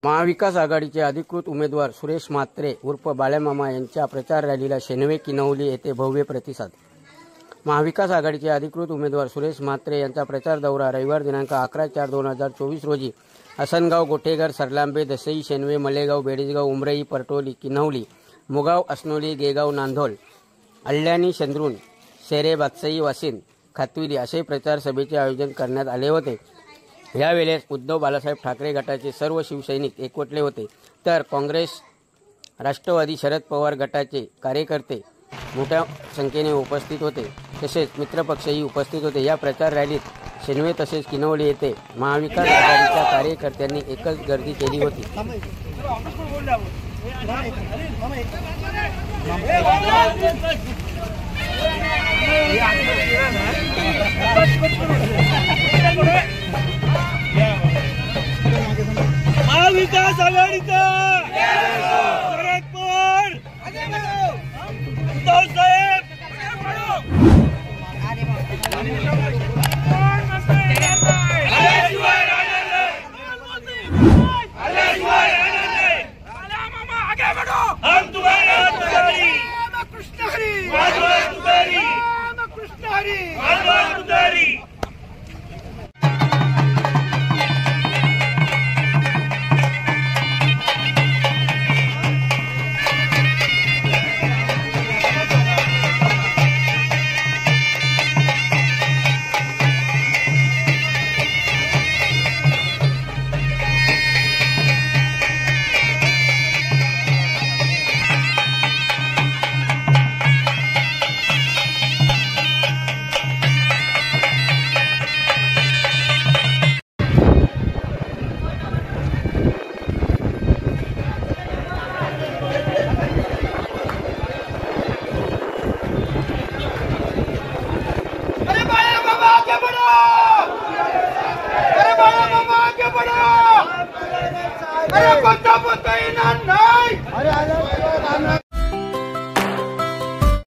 महाविकास आघाडीचे अधिकृत उमेदवार सुरेश म्हात्रे उर्फ बाळ्यामामा यांच्या प्रचार रॅलीला शेनवे किनवली येथे भव्य प्रतिसाद। महाविकास आघाडीचे अधिकृत उमेदवार सुरेश म्हात्रे यांचा प्रचार दौरा रविवार दिनांक 11/4/2024 रोजी असनगाव, गोठेघर, सरलांबे, दसई, शेनवे, मलेगाव, बेडसगाव, उमरई, परटोली, किन्हवली, मुगाव, असनोली, गेगाव, नांदोल, अल्याणी, चंद्रुण, शेरे, बादसई, वासिन, खातविली असे प्रचार सभेचे आयोजन करण्यात आले होते। यावेळेस उद्धव बाळासाहेब ठाकरे गटाचे सर्व शिवसैनिक एकवटले होते, तर काँग्रेस, राष्ट्रवादी, शरद पवार गटाचे कार्यकर्ते मोठ्या संख्येने उपस्थित होते, तसेच मित्रपक्षही उपस्थित होते। या प्रचार रॅलीत शेनवे तसेच किनवली येथे महाविकास आघाडीच्या कार्यकर्त्यांनी एकच गर्दी केली होती। महाविकास आघाडीचा शरद पवार, उद्धव साहेब, हम तुम्हारे तुतारी, कृष्ण हरी, तुतारी, कृष्ण हरी, तुतारी। अरे कोणता